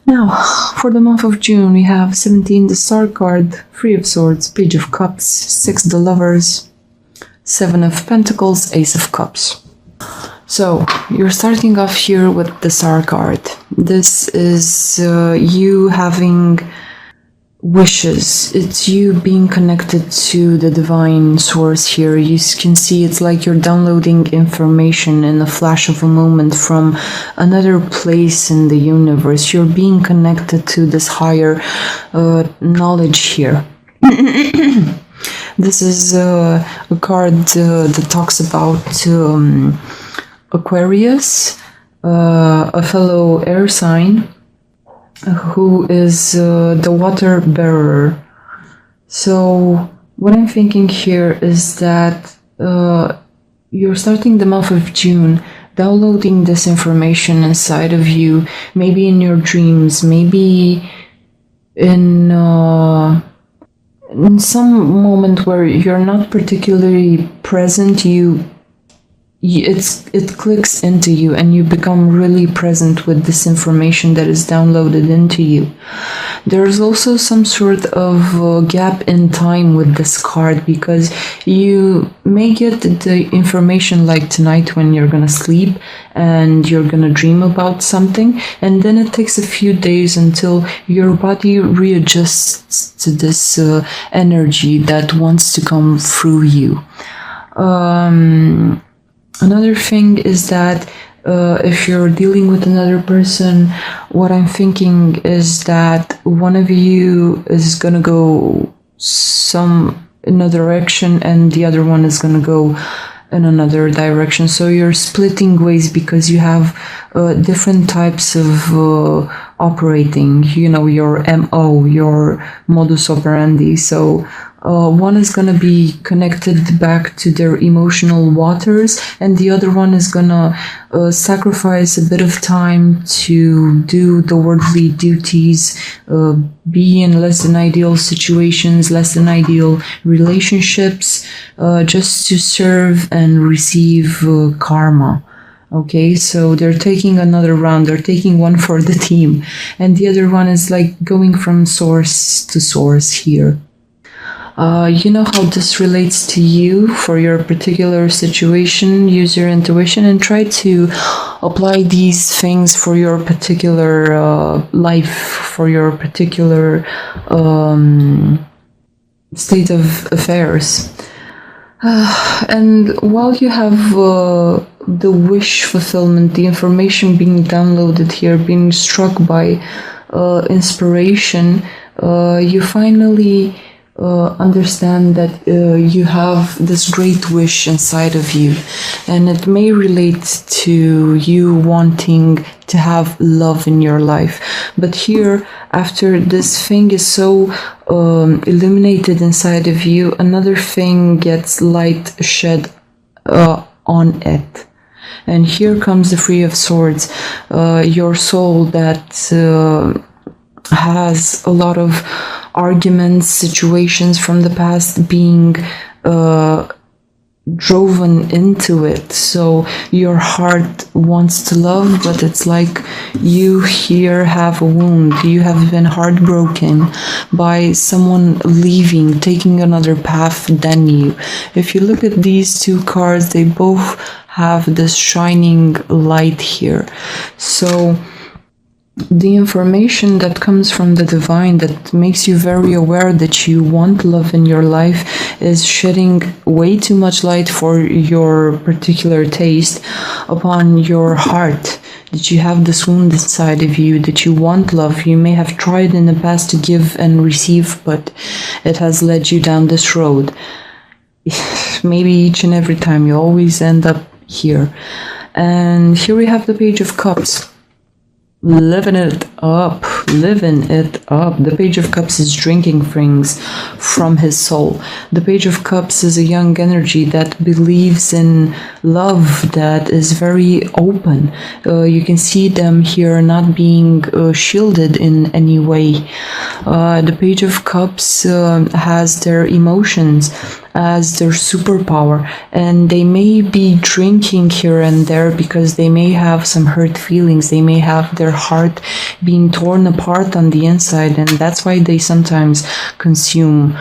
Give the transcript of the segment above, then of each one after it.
Now, for the month of June, we have 17, the Star card, 3 of Swords, Page of Cups, 6, the Lovers, 7 of Pentacles, Ace of Cups. So, you're starting off here with the Star card. This is you having wishes. It's you being connected to the divine source here. You can see it's like you're downloading information in a flash of a moment from another place in the universe. You're being connected to this higher knowledge here. This is a card that talks about Aquarius, a fellow air sign, who is the water bearer. So what I'm thinking here is that you're starting the month of June downloading this information inside of you, maybe in your dreams, maybe in some moment where you're not particularly present. It clicks into you and you become really present with this information that is downloaded into you. There's also some sort of gap in time with this card, because you may get the information like tonight when you're gonna sleep and you're gonna dream about something, and then it takes a few days until your body readjusts to this energy that wants to come through you. Another thing is that if you're dealing with another person, what I'm thinking is that one of you is gonna go in a direction and the other one is gonna go in another direction. So you're splitting ways because you have different types of operating, you know, your MO, your modus operandi. So one is going to be connected back to their emotional waters, and the other one is going to sacrifice a bit of time to do the worldly duties, be in less than ideal situations, less than ideal relationships, just to serve and receive karma. Okay, so they're taking another round, they're taking one for the team, and the other one is like going from source to source here. You know how this relates to you for your particular situation. Use your intuition and try to apply these things for your particular life, for your particular state of affairs. And while you have the wish fulfillment, the information being downloaded here, being struck by inspiration, you finally understand that you have this great wish inside of you, and it may relate to you wanting to have love in your life. But here, after this thing is so illuminated inside of you, another thing gets light shed on it. And here comes the Three of Swords, your soul that has a lot of arguments, situations from the past being driven into it. So your heart wants to love, but it's like you here have a wound. You have been heartbroken by someone leaving, taking another path than you. If you look at these two cards, they both have this shining light here. So the information that comes from the divine that makes you very aware that you want love in your life is shedding way too much light for your particular taste upon your heart. That you have this wound inside of you, that you want love. You may have tried in the past to give and receive, but it has led you down this road. Maybe each and every time you always end up here. And here we have the Page of Cups. Living it up, living it up. The Page of Cups is drinking things from his soul. The Page of Cups is a young energy that believes in love, that is very open. You can see them here not being shielded in any way. The Page of Cups has their emotions as their superpower, and they may be drinking here and there because they may have some hurt feelings. They may have their heart being torn apart on the inside, and that's why they sometimes consume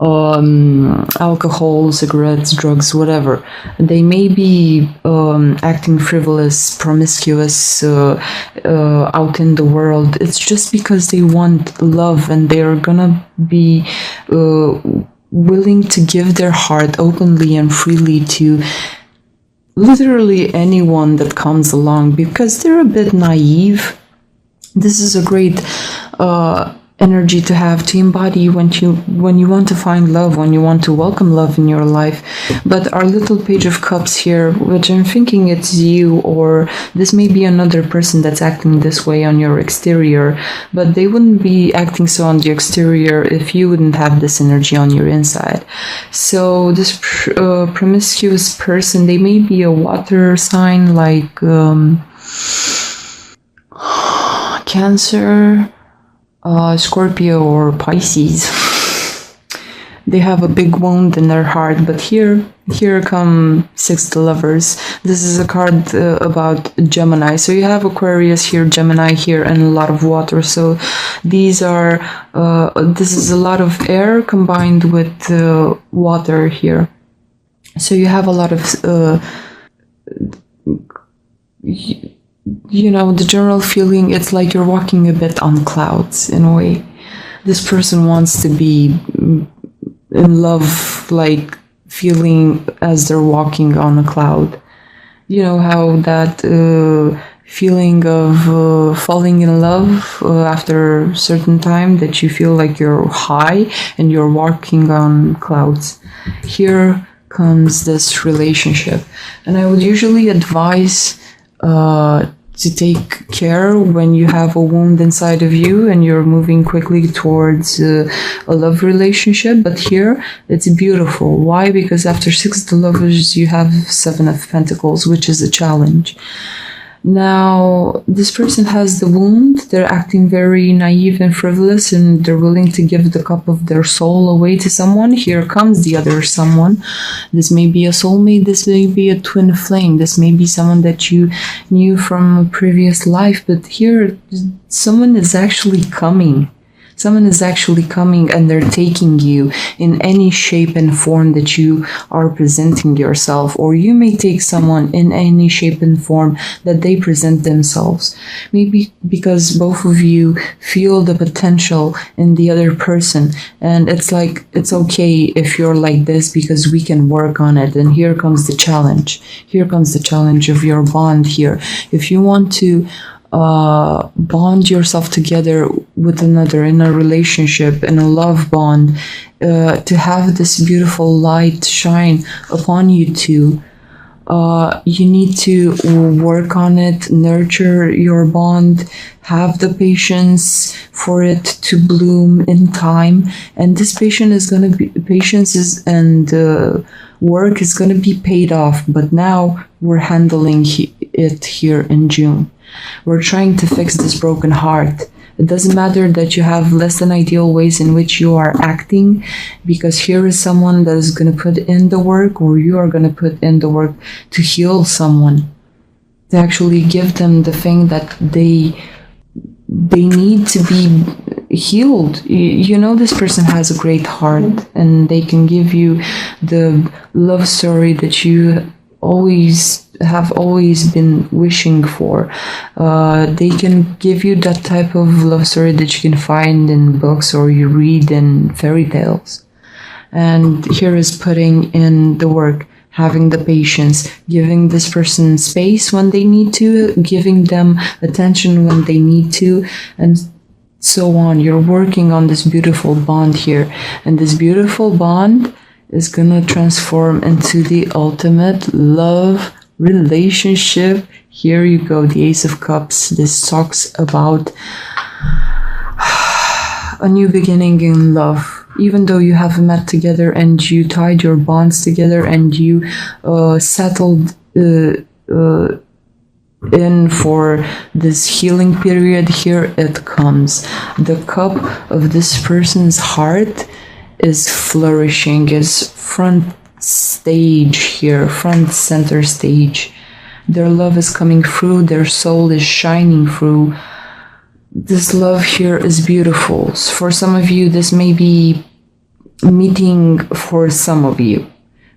alcohol, cigarettes, drugs, whatever. They may be acting frivolous, promiscuous out in the world. It's just because they want love, and they're gonna be willing to give their heart openly and freely to literally anyone that comes along, because they're a bit naive. This is a great energy to have, to embody when you want to find love, when you want to welcome love in your life. But our little Page of Cups here, which I'm thinking it's you, or this may be another person that's acting this way on your exterior, but they wouldn't be acting so on the exterior if you wouldn't have this energy on your inside. So this promiscuous person, they may be a water sign like Cancer, Scorpio, or Pisces. They have a big wound in their heart, but here come Six of Lovers. This is a card about Gemini. So you have Aquarius here, Gemini here, and a lot of water. So these are this is a lot of air combined with water here. So you have a lot of you know, the general feeling, it's like you're walking a bit on clouds in a way. This person wants to be in love, like feeling as they're walking on a cloud. You know how that feeling of falling in love after a certain time, that you feel like you're high and you're walking on clouds. Here comes this relationship, and I would usually advise to take care when you have a wound inside of you and you're moving quickly towards a love relationship. But here it's beautiful. Why? Because after Six of Lovers you have Seven of Pentacles, which is a challenge. Now, this person has the wound. They're acting very naive and frivolous, and they're willing to give the cup of their soul away to someone. Here comes the other someone. This may be a soulmate. This may be a twin flame. This may be someone that you knew from a previous life. But here, someone is actually coming. Someone is actually coming, and they're taking you in any shape and form that you are presenting yourself, or you may take someone in any shape and form that they present themselves. Maybe because both of you feel the potential in the other person, and it's like, it's okay if you're like this because we can work on it. And here comes the challenge. Here comes the challenge of your bond here. If you want to bond yourself together with another in a relationship, in a love bond, to have this beautiful light shine upon you two, you need to work on it, nurture your bond, have the patience for it to bloom in time. And this patience and work is going to be paid off. But now we're handling it here in June. We're trying to fix this broken heart. It doesn't matter that you have less than ideal ways in which you are acting, because here is someone that is going to put in the work, or you are going to put in the work to heal someone, to actually give them the thing that they need to be healed. You know, this person has a great heart, and they can give you the love story that you have always been wishing for. They can give you that type of love story that you can find in books or you read in fairy tales. And here is putting in the work, having the patience, giving this person space when they need to, giving them attention when they need to, and so on. You're working on this beautiful bond here, and this beautiful bond is gonna transform into the ultimate love relationship. Here you go, the Ace of Cups. This talks about a new beginning in love. Even though you have met together and you tied your bonds together and you settled in for this healing period, here it comes. The cup of this person's heart is flourishing, is front stage here, front center stage. Their love is coming through, their soul is shining through. This love here is beautiful. For some of you, this may be meeting for some of you.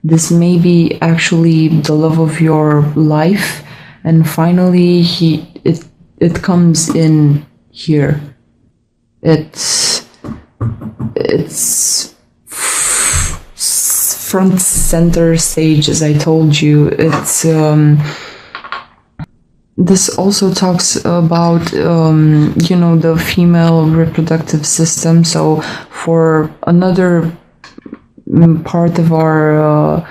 This may be actually the love of your life, and finally it comes in here. It's front center stage, as I told you. It's this also talks about the female reproductive system. So for another part of our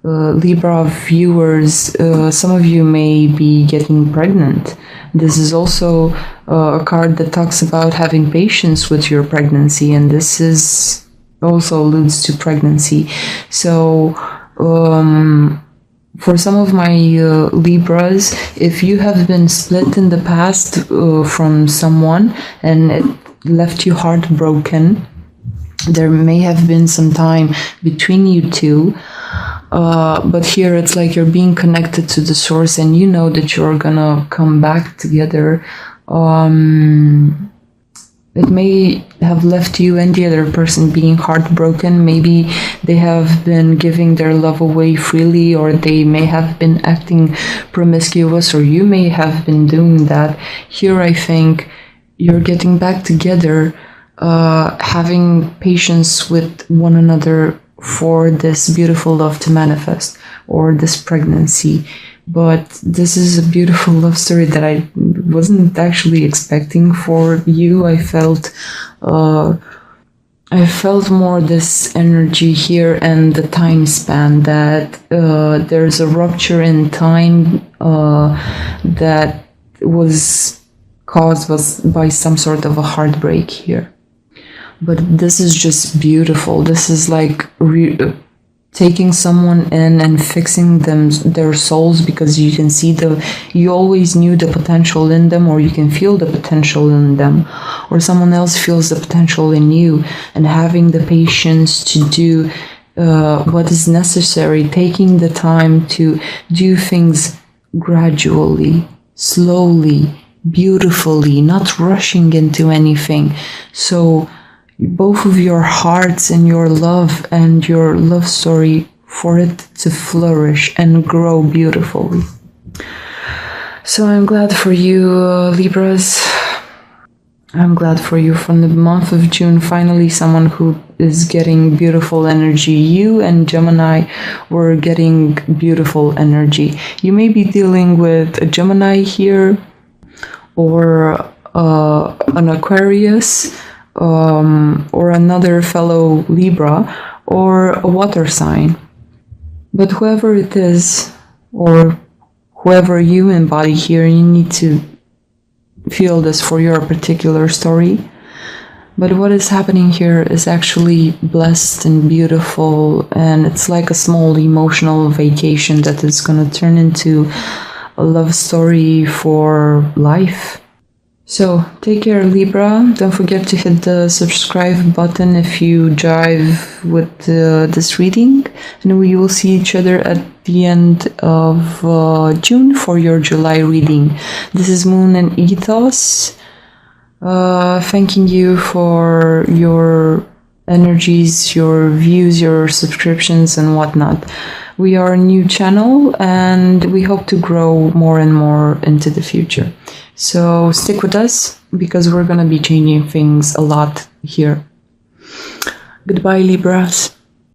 Libra viewers, some of you may be getting pregnant. This is also a card that talks about having patience with your pregnancy, and this is also alludes to pregnancy. So for some of my Libras, if you have been split in the past from someone and it left you heartbroken, there may have been some time between you two, but here it's like you're being connected to the source, and you know that you're gonna come back together. It may have left you and the other person being heartbroken. Maybe they have been giving their love away freely, or they may have been acting promiscuous, or you may have been doing that. Here I think you're getting back together, having patience with one another for this beautiful love to manifest, or this pregnancy. But this is a beautiful love story that I wasn't actually expecting for you. I felt more this energy here, and the time span that there's a rupture in time that was caused by some sort of a heartbreak here. But this is just beautiful. This is like taking someone in and fixing their souls, because you can see you always knew the potential in them, or you can feel the potential in them, or someone else feels the potential in you, and having the patience to do what is necessary, taking the time to do things gradually, slowly, beautifully, not rushing into anything. So both of your hearts and your love story, for it to flourish and grow beautifully. So I'm glad for you, Libras. I'm glad for you. From the month of June, finally someone who is getting beautiful energy. You and Gemini were getting beautiful energy. You may be dealing with a Gemini here, or an Aquarius, or another fellow Libra, or a water sign. But whoever it is, or whoever you embody here, you need to feel this for your particular story. But what is happening here is actually blessed and beautiful, and it's like a small emotional vacation that is going to turn into a love story for life. So take care, Libra. Don't forget to hit the subscribe button if you jive with this reading, and we will see each other at the end of June for your July reading. This is Moon and Ethos, thanking you for your energies, your views, your subscriptions, and whatnot. We are a new channel, and we hope to grow more and more into the future. So stick with us, because we're going to be changing things a lot here. Goodbye, Libras.